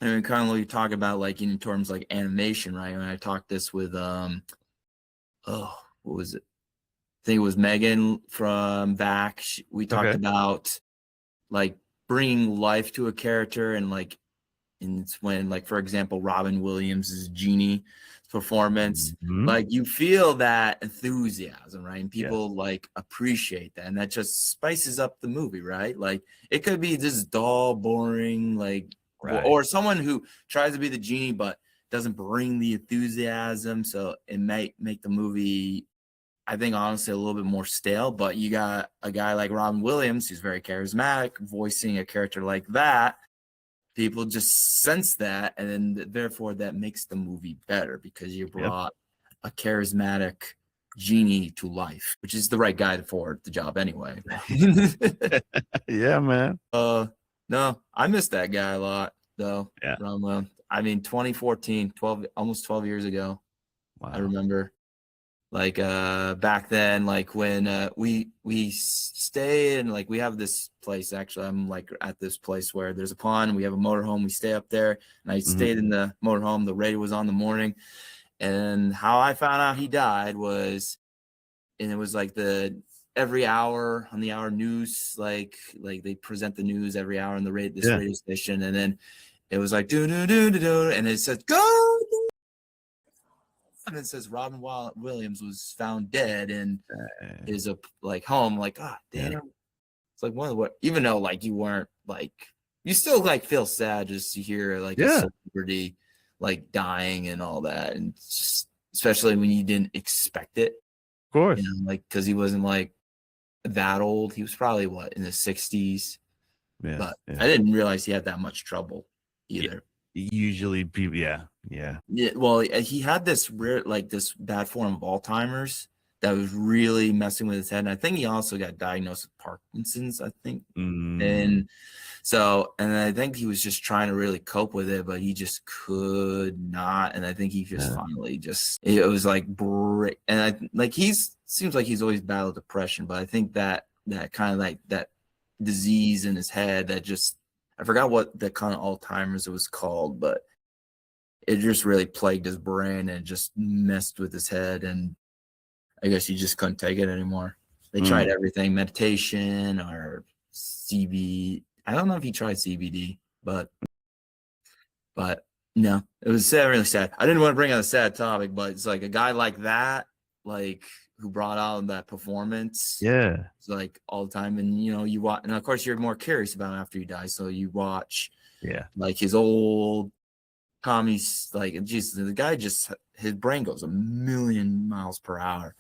and kind of talk about like in terms like animation, right? And I talked this with what was it? I think it was Megan from Back. We talked Okay. about like bringing life to a character, and it's when, like, for example, Robin Williams' Genie performance, Mhm. like you feel that enthusiasm, right? And Yes. people like appreciate that, and that just spices up the movie, right? Like it could be just dull, boring, like, Right. or someone who tries to be the genie but doesn't bring the enthusiasm, so it might make the movie, I think, honestly, a little bit more stale. But you got a guy like Robin Williams who's very charismatic, voicing a character like that. People just sense that, and then therefore that makes the movie better because you Yep. brought a charismatic genie to life, which is the right guy for the job anyway. Yeah, man. No, I miss that guy a lot though. Yeah. I mean, 2014, 12, almost 12 years ago. I Wow. remember, like, back then, like when we stay in, like, we have this place. Actually, I'm like at this place where there's a pond, we have a motorhome, we stay up there, and I Mhm. stayed in the motorhome. The radio was on the morning, and how I found out he died was, and it was like the every hour on the hour news, like they present the news every hour on the this Yeah. radio station, and then it was like do do do do do, and it said go, and it says Robin Williams was found dead in Eh, his like home. Like, ah, yeah. damn. It's like one of what, even though like you weren't like, you still like feel sad just to hear like a Yeah. Of celebrity like dying and all that, and just especially when you didn't expect it, course. like because he wasn't like that old. He was probably what, in the 60s, Yeah. but I Yeah. didn't realize he had that much trouble Yeah. either. Usually people, yeah. Yeah. Yeah, well, he had this rare, like this bad form of Alzheimer's that was really messing with his head. And I think he also got diagnosed with Parkinson's, I think. Mm, And so, and I think he was just trying to really cope with it, but he just could not. And I think he just yeah. finally just, it was like, and I like, seems like he's always battled depression, but I think that kind of like that disease in his head that just, I forgot what the kind of Alzheimer's it was called, but it just really plagued his brain and just messed with his head. And I guess he just couldn't take it anymore. They tried Mm, everything, meditation or CB. I don't know if he tried CBD, but no, it was sad, really sad. I didn't want to bring on a sad topic, but it's like a guy like that, like who brought out that performance, yeah. it's like all the time. And you watch, and of course you're more curious about him after he dies, so you watch Yeah. like his old Tommy's, like, Jesus, the guy just, his brain goes a million miles per hour.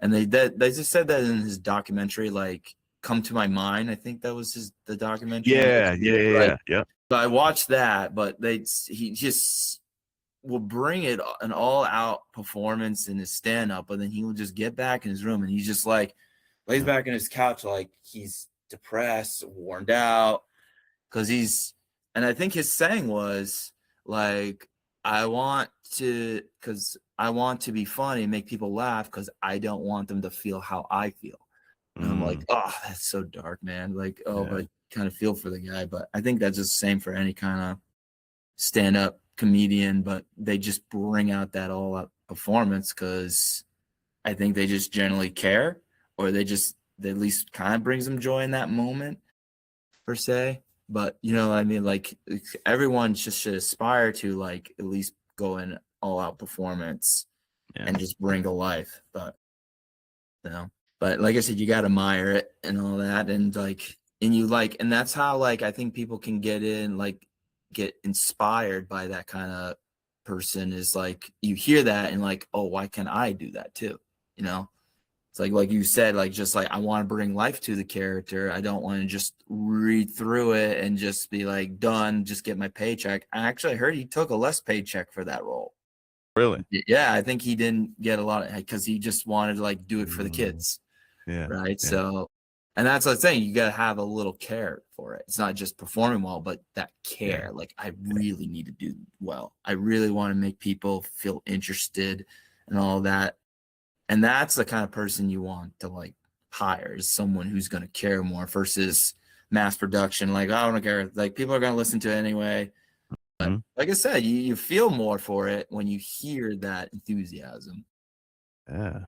And they just said that in his documentary, like Come to My Mind. I think that was the documentary on Yeah. Yeah. HBO. Yeah. Like, Yeah. Yep. so I watched that, but he just will bring it an all out performance in his stand up, but then he will just get back in his room and he's just like lays Yeah. back in his couch like he's depressed, worn out, because and I think his saying was like, because I want to be funny and make people laugh because I don't want them to feel how I feel. And I'm like, Mm, oh, that's so dark, man. Like, oh, yeah. but kind of feel for the guy. But I think that's just the same for any kind of stand up comedian, but they just bring out that all out performance because I think they just generally care, or they at least kind of brings them joy in that moment per se. But what I mean, like everyone just should aspire to like at least go in all out performance Yeah. and just bring to life. But you know, but like I said, you gotta admire it and all that, and like, and you like, and that's how like I think people can get inspired by that kind of person, is like you hear that and like, oh, why can't I do that too? You know? It's like you said, like just like I want to bring life to the character. I don't want to just read through it and just be like done, just get my paycheck. I actually heard he took a less paycheck for that role. Really. Yeah, I think he didn't get a lot of, because he just wanted to like do it for the Mm, kids, yeah. right? Yeah. So, and that's what I'm saying. You got to have a little care for it. It's not just performing well, but that Yeah. care. Like I really need to do well. I really want to make people feel interested and all that. And that's the kind of person you want to like hire, is someone who's going to care more versus mass production. Like, I don't care. Like, people are gonna listen to it anyway. But Mhm. like I said, you feel more for it when you hear that enthusiasm. Yeah.